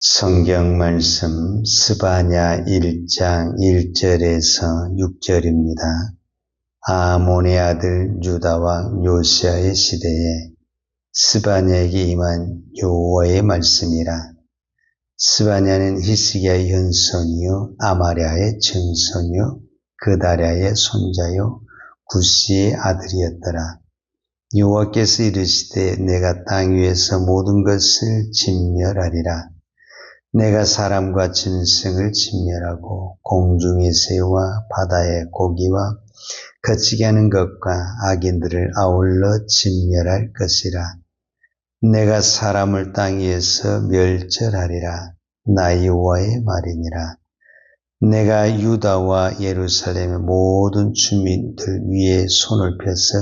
성경 말씀 스바냐 1장 1절에서 6절입니다. 아몬의 아들 유다 왕 요시야의 시대에 스바냐에게 임한 여호와의 말씀이라. 스바냐는 히스기야의 현손이요 아마랴의 증손이요 그다랴의 손자요 구시의 아들이었더라. 여호와께서 이르시되 내가 땅 위에서 모든 것을 진멸하리라. 내가 사람과 짐승을 진멸하고 공중의 새와 바다의 고기와 거치게 하는 것과 악인들을 아울러 진멸할 것이라. 내가 사람을 땅 위에서 멸절하리라. 나 여호와의 말이니라. 내가 유다와 예루살렘의 모든 주민들 위에 손을 펴서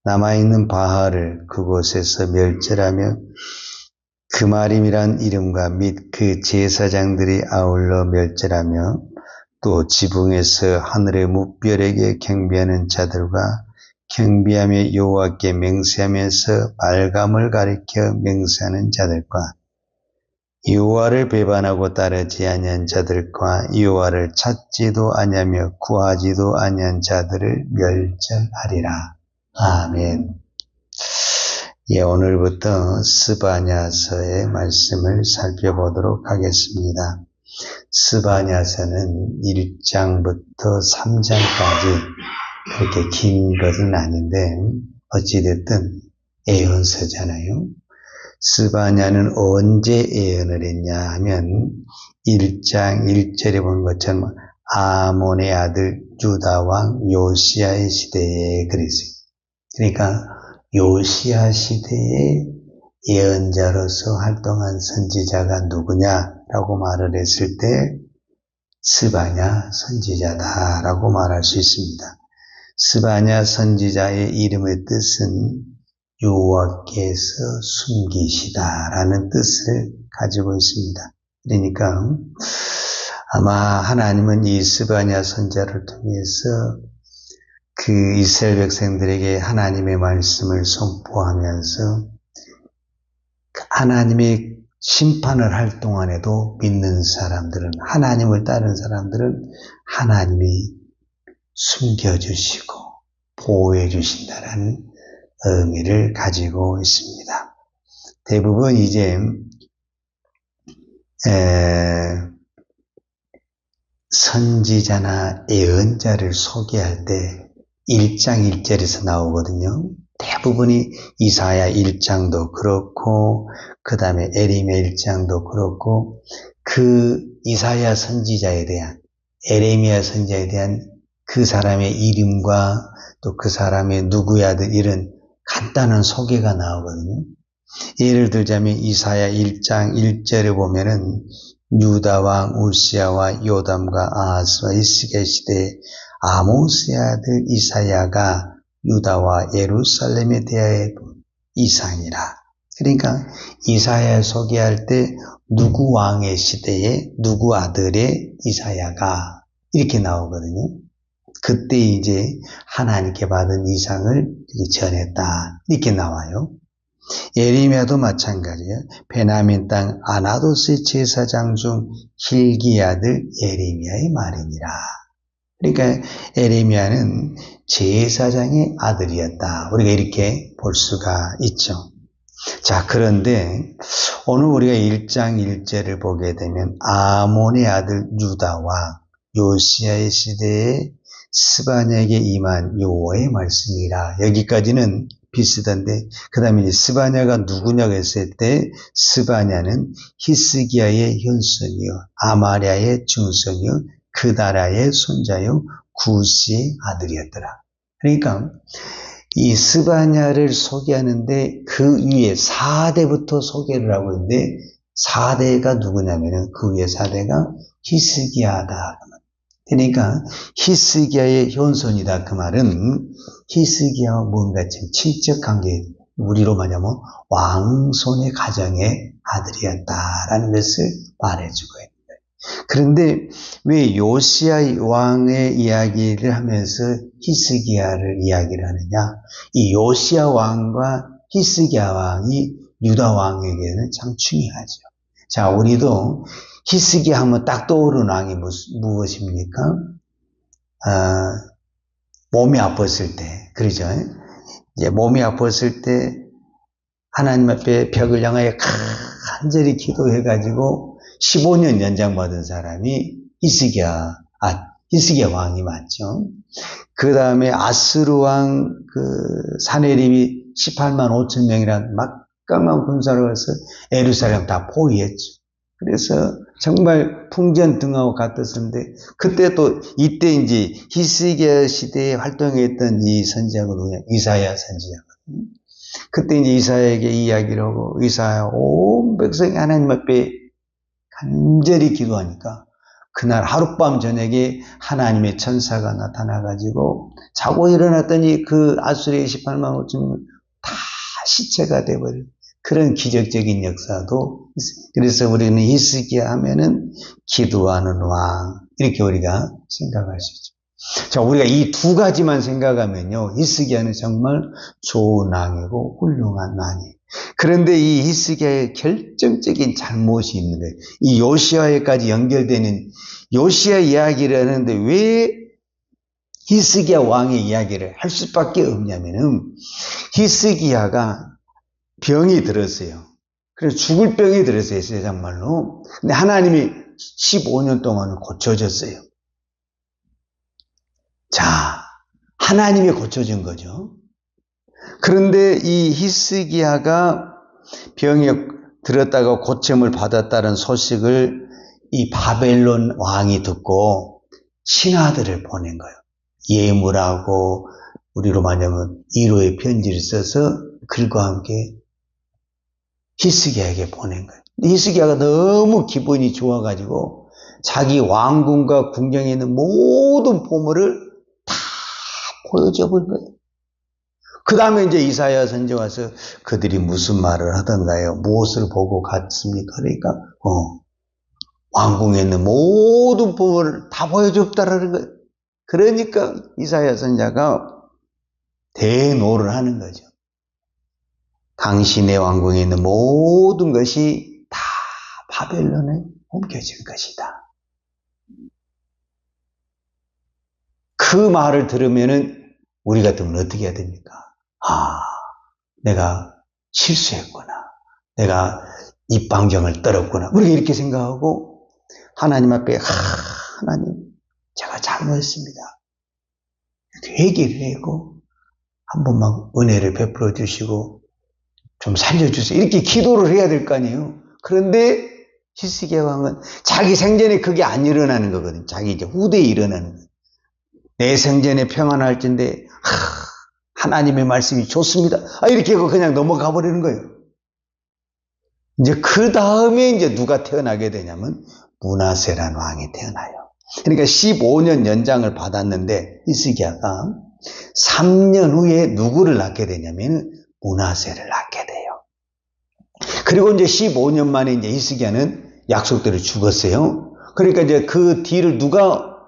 남아있는 바알을 그곳에서 멸절하며 그마림이란 이름과 및 그 제사장들이 아울러 멸절하며 또 지붕에서 하늘의 무별에게 경배하는 자들과 경배하며 여호와께 맹세하면서 말감을 가리켜 맹세하는 자들과 여호와를 배반하고 따르지 아니한 자들과 여호와를 찾지도 아니하며 구하지도 아니한 자들을 멸절하리라. 아멘. 오늘부터 스바냐서의 말씀을 살펴보도록 하겠습니다. 스바냐서는 1장부터 3장까지 그렇게 긴 것은 아닌데 어찌됐든 예언서잖아요. 스바냐는 언제 예언을 했냐 하면 1장 1절에 본 것처럼 아몬의 아들 유다 왕 요시야의 시대에 그랬어요. 그러니까 요시야 시대의 예언자로서 활동한 선지자가 누구냐라고 말을 했을 때 스바냐 선지자다라고 말할 수 있습니다. 스바냐 선지자의 이름의 뜻은 여호와께서 숨기시다라는 뜻을 가지고 있습니다. 그러니까 아마 하나님은 이 스바냐 선지자를 통해서 그 이스라엘 백성들에게 하나님의 말씀을 선포하면서 하나님의 심판을 할 동안에도 믿는 사람들은, 하나님을 따르는 사람들은 하나님이 숨겨주시고 보호해 주신다는 의미를 가지고 있습니다. 대부분 이제 선지자나 예언자를 소개할 때 1장 1절에서 나오거든요. 대부분이 이사야 1장도 그렇고 그 다음에 에레미야 1장도 그렇고 그 이사야 선지자에 대한 에레미야 선지자에 대한 그 사람의 이름과 또 그 사람의 누구의 아들 이런 간단한 소개가 나오거든요. 예를 들자면 이사야 1장 1절에 보면은 유다 왕 우시야와 요담과 아하스와 히스기야 시대에 아모스의 아들 이사야가 유다와 예루살렘에 대하여 이상이라. 그러니까 이사야 소개할 때 누구 왕의 시대에 누구 아들의 이사야가 이렇게 나오거든요. 그때 이제 하나님께 받은 이상을 전했다 이렇게 나와요. 예레미야도 마찬가지예요. 베냐민 땅 아나도스의 제사장 중 hil기의 아들 예레미야의 말이니라. 그러니까 예레미야는 제사장의 아들이었다. 우리가 이렇게 볼 수가 있죠. 자, 그런데 오늘 우리가 1장 1절을 보게 되면 아몬의 아들 유다와 요시야의 시대에 스바냐에게 임한 여호와의 말씀이라. 여기까지는 비슷한데 그 다음에 이제 스바냐가 누구냐고 했을 때 스바냐는 히스기야의 현손이요 아마랴의 증손이요 그다랴의 손자요 구시의 아들이었더라. 그러니까 이 스바냐를 소개하는데 그 위에 4대부터 소개를 하고 있는데 4대가 누구냐면은 그 위에 4대가 히스기야다. 그러니까 히스기야의 현손이다. 그 말은 히스기야와 뭔가 지금 친척 관계, 우리로 말하면 왕손의 가정의 아들이었다라는 것을 말해주고 있는 거예요. 그런데 왜 요시야 왕의 이야기를 하면서 히스기야를 이야기를 하느냐? 이 요시야 왕과 히스기야 왕이 유다 왕에게는 참 중요하죠. 자, 우리도 히스기야 하면 딱 떠오르는 왕이 무엇입니까? 몸이 아팠을 때, 그러죠? 이제 몸이 아팠을 때 하나님 앞에 벽을 향하여 간절히 기도해가지고 15년 연장받은 사람이 히스기야 왕이 맞죠. 그 다음에 아스루 왕 사네립이 18만 5천 명이란 막강한 군사를 와서 예루살렘 다 포위했죠. 그래서 정말 풍전등하고 같았었는데, 그때 또 이때 이제 히스기야 시대에 활동했던 이 선지자가 누구냐? 이사야 선지자거든요. 그때 이제 이사야에게 이야기를 하고, 이사야 온 백성이 하나님 앞에 간절히 기도하니까 그날 하룻밤 저녁에 하나님의 천사가 나타나가지고 자고 일어났더니 그 아수르의 18만 5천 명은 다 시체가 돼버린 그런 기적적인 역사도 있어요. 그래서 우리는 히스기야 하면은 기도하는 왕, 이렇게 우리가 생각할 수 있죠. 자, 우리가 이 두 가지만 생각하면요, 히스기야는 정말 좋은 왕이고 훌륭한 왕이에요. 그런데 이 히스기야의 결정적인 잘못이 있는 거예요. 이 요시야에까지 연결되는 요시야 이야기를 하는데 왜 히스기야 왕의 이야기를 할 수밖에 없냐면은, 히스기야가 병이 들었어요. 그래서 죽을 병이 들었어요, 세상말로. 근데 하나님이 15년 동안 고쳐줬어요. 자, 하나님이 고쳐준 거죠. 그런데 이 히스기야가 병에 들었다가 고침을 받았다는 소식을 이 바벨론 왕이 듣고 신하들을 보낸 거예요. 예물하고 우리로 말하면 위로의 편지를 써서 글과 함께 히스기야에게 보낸 거예요. 히스기야가 너무 기분이 좋아가지고 자기 왕궁과 궁정에 있는 모든 보물을 다 보여줘 본 거예요. 그 다음에 이제 이사야 선지 와서 그들이 무슨 말을 하던가요? 무엇을 보고 갔습니까? 그러니까 왕궁에 있는 모든 보물을 다 보여줬다라는 거예요. 그러니까 이사야 선지자가 대노를 하는 거죠. 당신의 왕궁에 있는 모든 것이 다 바벨론에 옮겨질 것이다. 그 말을 들으면은 우리 같으면 어떻게 해야 됩니까? 내가 실수했구나. 내가 입방정을 떨었구나. 우리가 이렇게 생각하고 하나님 앞에 하나님, 제가 잘못했습니다. 회개를 하고 한 번만 은혜를 베풀어 주시고 좀 살려주세요. 이렇게 기도를 해야 될 거 아니에요. 그런데 히스기야 왕은 자기 생전에 그게 안 일어나는 거거든요. 자기 이제 후대에 일어나는 거예요. 내 생전에 평안할진데 하나님의 말씀이 좋습니다. 이렇게 하고 그냥 넘어가 버리는 거예요. 이제 그 다음에 이제 누가 태어나게 되냐면 므낫세라는 왕이 태어나요. 그러니까 15년 연장을 받았는데 히스기야가 3년 후에 누구를 낳게 되냐면 므낫세를 낳게 돼요. 그리고 이제 15년 만에 이제 히스기야는 약속대로 죽었어요. 그러니까 이제 그 뒤를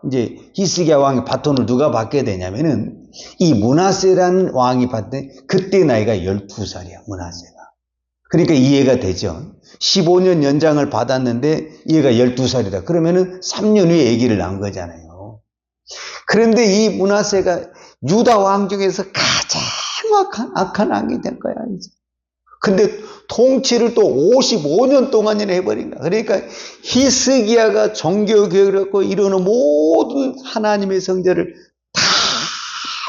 이제 히스기야 왕의 바톤을 누가 받게 되냐면은 이 므낫세라는 왕이 받던 그때 나이가 12살이야, 므낫세가. 그러니까 이해가 되죠. 15년 연장을 받았는데 얘가 12살이다. 그러면은 3년 후에 아기를 낳은 거잖아요. 그런데 이 므낫세가 유다 왕 중에서 가장 악한 왕이 된 거야, 이제. 근데 통치를 또 55년 동안이나 해버린 거야. 그러니까 히스기야가 종교개혁을 했고 이루는 모든 하나님의 성전을 다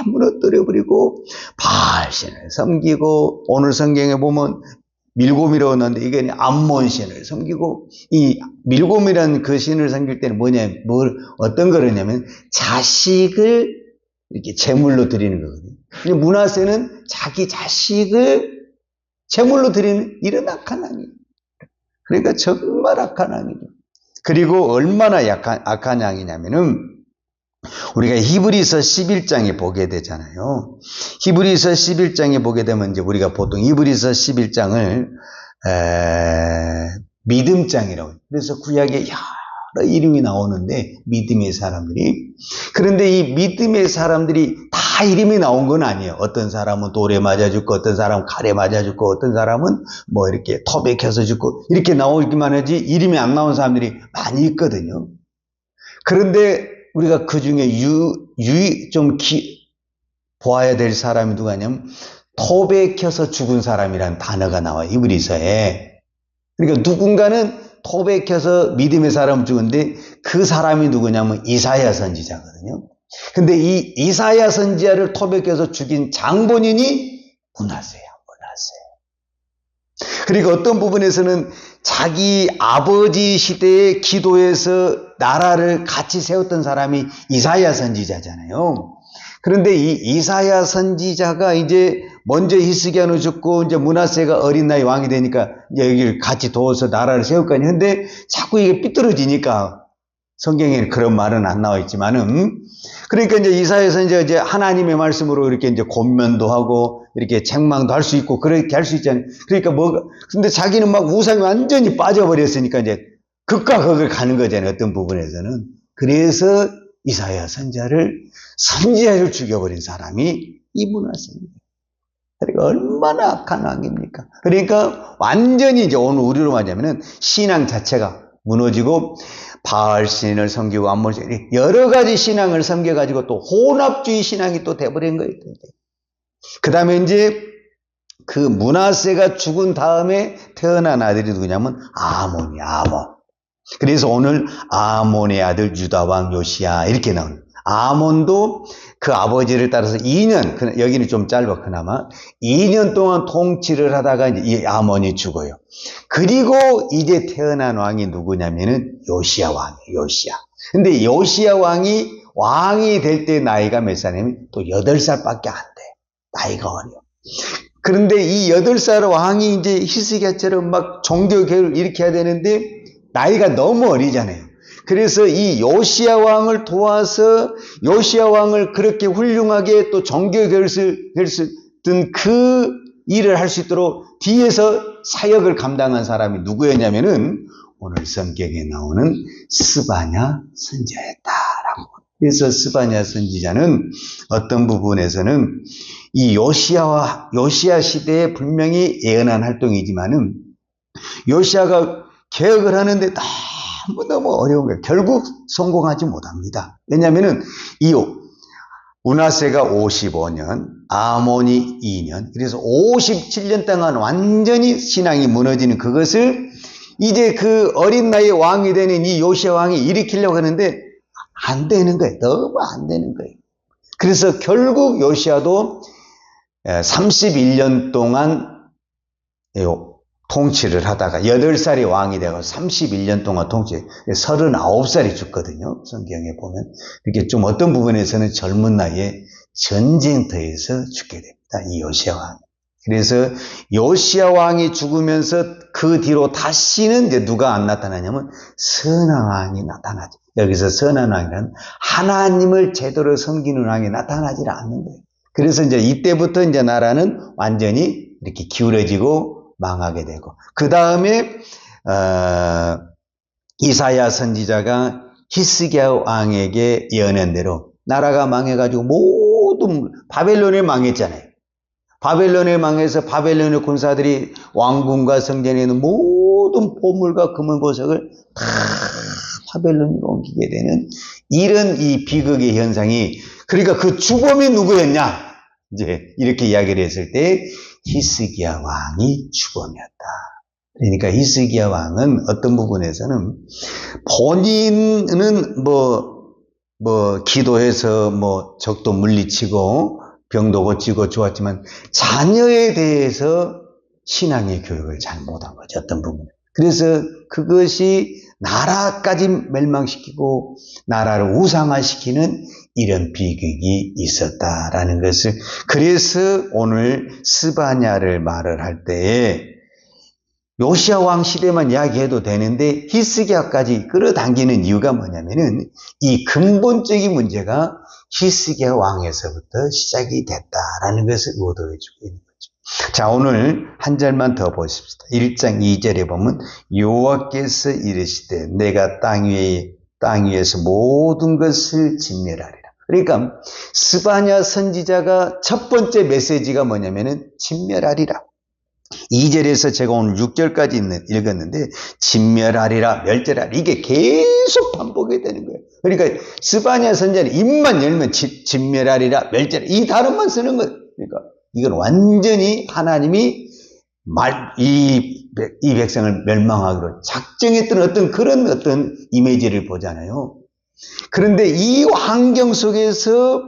무너뜨려버리고 바알신을 섬기고, 오늘 성경에 보면 밀곰이라고 하는데 이게 암몬신을 섬기고, 이 밀곰이라는 그 신을 섬길 때는 어떤 거냐면 자식을 이렇게 제물로 드리는 거거든요. 근데 므낫세는 자기 자식을 제물로 드리는 이런 악한 왕이에요. 그러니까 정말 악한 왕이죠. 그리고 얼마나 악한 왕이냐면은 우리가 히브리서 11장에 보게 되잖아요. 히브리서 11장에 보게 되면 이제 우리가 보통 히브리서 11장을 믿음장이라고 해요. 그래서 구약에 여러 이름이 나오는데 믿음의 사람들이. 그런데 이 믿음의 사람들이 다 이름이 나온 건 아니에요. 어떤 사람은 돌에 맞아 죽고, 어떤 사람은 칼에 맞아 죽고, 어떤 사람은 뭐 이렇게 톱에 켜서 죽고, 이렇게 나오기만 하지 이름이 안 나온 사람들이 많이 있거든요. 그런데 우리가 그 중에 보아야 될 사람이 누가냐면 톱에 켜서 죽은 사람이라는 단어가 나와요. 이브리서에. 그러니까 누군가는 톱에 켜서 믿음의 사람을 죽은데 그 사람이 누구냐면 이사야 선지자거든요. 근데 이 이사야 선지자를 톱에 켜서 죽인 장본인이 므낫세야. 그리고 어떤 부분에서는 자기 아버지 시대의 기도에서 나라를 같이 세웠던 사람이 이사야 선지자잖아요. 그런데 이 이사야 선지자가 이제 먼저 히스기야는 죽고 이제 므낫세가 어린 나이 왕이 되니까 이제 여기를 같이 도와서 나라를 세울 거 아니에요. 근데 자꾸 이게 삐뚤어지니까 성경에는 그런 말은 안 나와 있지만은 그러니까 이제 이사야 선지자가 이제 하나님의 말씀으로 이렇게 이제 권면도 하고 이렇게 책망도 할 수 있고 그렇게 할 수 있잖아요. 그러니까 근데 자기는 막 우상이 완전히 빠져버렸으니까 이제 극과 극을 가는 거잖아요. 어떤 부분에서는. 그래서 이사야 선지자를 죽여버린 사람이 이 므낫세입니다. 그러니까 얼마나 악한 왕입니까? 그러니까 완전히 이제 오늘 우리로 말하자면은 신앙 자체가 무너지고 바알 신을 섬기고 암몬 신 여러 가지 신앙을 섬겨가지고 또 혼합주의 신앙이 또 돼버린 거예요. 그 다음에 이제 그 므낫세가 죽은 다음에 태어난 아들이 누구냐면 아몬이야, 아몬. 그래서 오늘 아몬의 아들 유다 왕 요시야 이렇게 나옵니다. 아몬도 그 아버지를 따라서 2년, 여기는 좀 짧아, 그나마. 2년 동안 통치를 하다가 이제 이 아몬이 죽어요. 그리고 이제 태어난 왕이 누구냐면은 요시야 왕이에요, 요시야. 근데 요시야 왕이 될 때 나이가 몇 살이냐면 또 8살밖에 안 돼. 나이가 어려. 그런데 이 8살 왕이 이제 히스기야처럼 막 종교개혁을 일으켜야 되는데 나이가 너무 어리잖아요. 그래서 이 요시야 왕을 도와서 요시야 왕을 그렇게 훌륭하게 또 종교개혁을 든 그 일을 할 수 있도록 뒤에서 사역을 감당한 사람이 누구였냐면은 오늘 성경에 나오는 스바냐 선지자였다라고. 그래서 스바냐 선지자는 어떤 부분에서는 이 요시야 시대에 분명히 예언한 활동이지만은 요시야가 개혁을 하는데 너무 어려운 거예요. 결국 성공하지 못합니다. 왜냐하면은 이 므낫세가 55년, 아몬이 2년, 그래서 57년 동안 완전히 신앙이 무너지는 그것을 이제 그 어린 나이에 왕이 되는 이 요시야 왕이 일으키려고 하는데 안 되는 거예요. 너무 안 되는 거예요. 그래서 결국 요시야도 31년 동안 통치를 하다가 8살이 왕이 되고 31년 동안 39살이 죽거든요. 성경에 보면. 이렇게 좀 어떤 부분에서는 젊은 나이에 전쟁터에서 죽게 됩니다. 이 요시야 왕. 그래서 요시야 왕이 죽으면서 그 뒤로 다시는 이제 누가 안 나타나냐면 선한 왕이 나타나죠. 여기서 선한 왕이란 하나님을 제대로 섬기는 왕이 나타나지 않는 거예요. 그래서 이제 이때부터 이제 나라는 완전히 이렇게 기울어지고 망하게 되고, 그 다음에 이사야 선지자가 히스기야 왕에게 예언한 대로 나라가 망해가지고 모든 바벨론에 망했잖아요. 바벨론에 망해서 바벨론의 군사들이 왕궁과 성전에 있는 모든 보물과 금은보석을 다 바벨론으로 옮기게 되는 이런 이 비극의 현상이, 그러니까 그 주범이 누구였냐? 이제 이렇게 이야기를 했을 때 히스기야 왕이 주범이었다. 그러니까 히스기야 왕은 어떤 부분에서는 본인은 기도해서 적도 물리치고 병도 고치고 좋았지만 자녀에 대해서 신앙의 교육을 잘 못한 거죠. 어떤 부분. 그래서 그것이 나라까지 멸망시키고 나라를 우상화시키는 이런 비극이 있었다라는 것을, 그래서 오늘 스바냐를 말을 할 때에 요시야 왕 시대만 이야기해도 되는데 히스기야까지 끌어당기는 이유가 뭐냐면은 이 근본적인 문제가 히스기야 왕에서부터 시작이 됐다라는 것을 의도해 주고 있는 거죠. 자, 오늘 한 절만 더 보십시다. 1장 2절에 보면 여호와께서 이르시되 내가 땅 위에서 모든 것을 진멸하리라. 그러니까 스바냐 선지자가 첫 번째 메시지가 뭐냐면은 진멸하리라. 2절에서 제가 오늘 6절까지 읽었는데 진멸하리라, 멸절하리라, 이게 계속 반복이 되는 거예요. 그러니까 스바냐 선지자는 입만 열면 진멸하리라, 멸절하리라 이 단어만 쓰는 거예요. 그러니까 이건 완전히 하나님이 이 백성을 멸망하기로 작정했던 어떤 이미지를 보잖아요. 그런데 이 환경 속에서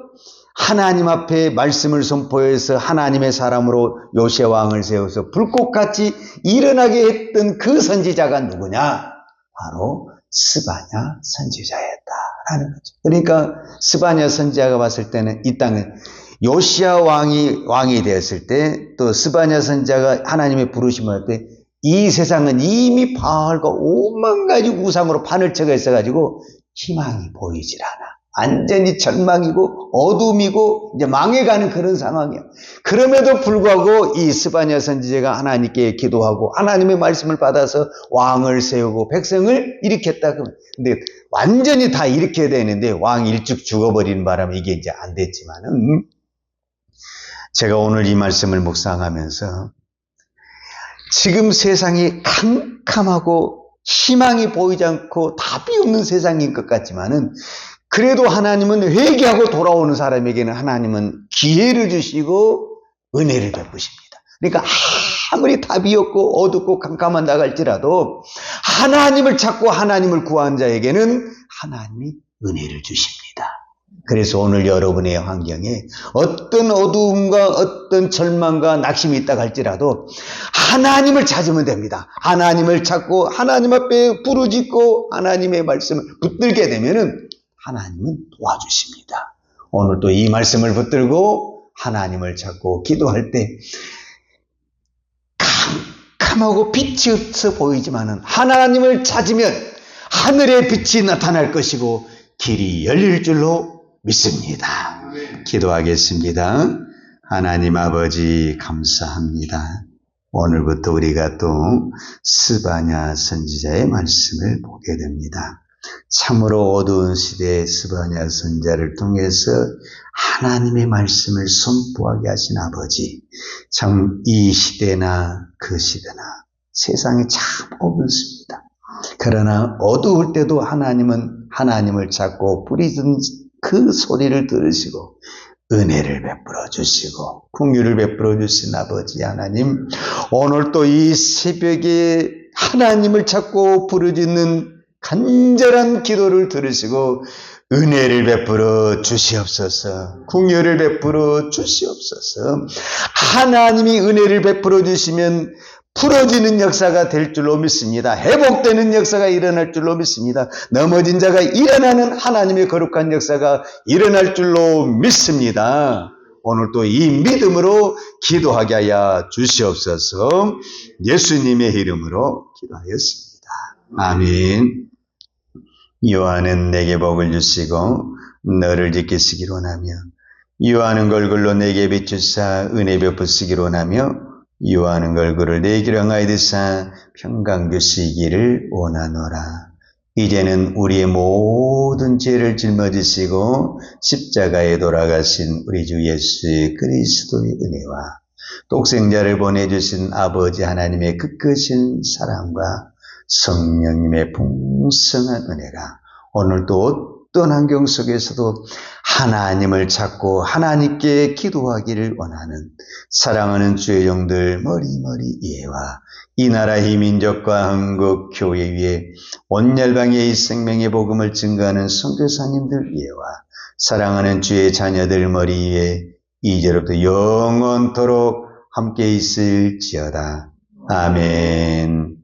하나님 앞에 말씀을 선포해서 하나님의 사람으로 요시야 왕을 세워서 불꽃같이 일어나게 했던 그 선지자가 누구냐? 바로 스바냐 선지자였다라는 거죠. 그러니까 스바냐 선지자가 봤을 때는 이 땅에 요시야 왕이 되었을 때, 또 스바냐 선지자가 하나님의 부르심을 할 때 이 세상은 이미 바알과 오만 가지 우상으로 판을 쳐가 있어가지고 희망이 보이질 않아. 완전히 절망이고 어둠이고 이제 망해가는 그런 상황이야. 그럼에도 불구하고 이 스바냐 선지자가 하나님께 기도하고 하나님의 말씀을 받아서 왕을 세우고 백성을 일으켰다. 근데 완전히 다 일으켜야 되는데 왕이 일찍 죽어버리는 바람에 이게 이제 안 됐지만은, 제가 오늘 이 말씀을 묵상하면서 지금 세상이 캄캄하고 희망이 보이지 않고 답이 없는 세상인 것 같지만은, 그래도 하나님은 회개하고 돌아오는 사람에게는 하나님은 기회를 주시고 은혜를 베푸십니다. 그러니까 아무리 답이 없고 어둡고 캄캄한 나갈지라도 하나님을 찾고 하나님을 구한 자에게는 하나님이 은혜를 주십니다. 그래서 오늘 여러분의 환경에 어떤 어두움과 어떤 절망과 낙심이 있다 할지라도 하나님을 찾으면 됩니다. 하나님을 찾고 하나님 앞에 부르짖고 하나님의 말씀을 붙들게 되면은 하나님은 도와주십니다. 오늘 또 이 말씀을 붙들고 하나님을 찾고 기도할 때 캄캄하고 빛이 없어 보이지만은 하나님을 찾으면 하늘의 빛이 나타날 것이고 길이 열릴 줄로 믿습니다. 기도하겠습니다. 하나님 아버지 감사합니다. 오늘부터 우리가 또 스바냐 선지자의 말씀을 보게 됩니다. 참으로 어두운 시대의 스바냐 선지자를 통해서 하나님의 말씀을 선포하게 하신 아버지, 참 이 시대나 그 시대나 세상이 참 어둡습니다. 그러나 어두울 때도 하나님은 하나님을 찾고 부르짖는 그 소리를 들으시고 은혜를 베풀어 주시고 긍휼을 베풀어 주신 아버지 하나님, 오늘 또 이 새벽에 하나님을 찾고 부르짖는 간절한 기도를 들으시고 은혜를 베풀어 주시옵소서. 긍휼을 베풀어 주시옵소서. 하나님이 은혜를 베풀어 주시면 풀어지는 역사가 될 줄로 믿습니다. 회복되는 역사가 일어날 줄로 믿습니다. 넘어진 자가 일어나는 하나님의 거룩한 역사가 일어날 줄로 믿습니다. 오늘 또 이 믿음으로 기도하게 하여 주시옵소서. 예수님의 이름으로 기도하였습니다. 아멘. 요한은 내게 복을 주시고 너를 지키시기를 원하며 요한은 걸글로 내게 비추사 은혜 베푸시기를 원하며 요한은 걸그를 내 길을 향하여 드사 평강 주시기를 원하노라. 이제는 우리의 모든 죄를 짊어지시고 십자가에 돌아가신 우리 주 예수 그리스도의 은혜와 독생자를 보내주신 아버지 하나님의 극크신 사랑과 성령님의 풍성한 은혜가 오늘도 어떤 환경 속에서도 하나님을 찾고 하나님께 기도하기를 원하는 사랑하는 주의 종들 머리머리 이해와 이 나라 이 민족과 한국 교회 위에 온 열방의 이 생명의 복음을 증거하는 선교사님들 이해와 사랑하는 주의 자녀들 머리 위에 이제로부터 영원토록 함께 있을지어다. 아멘.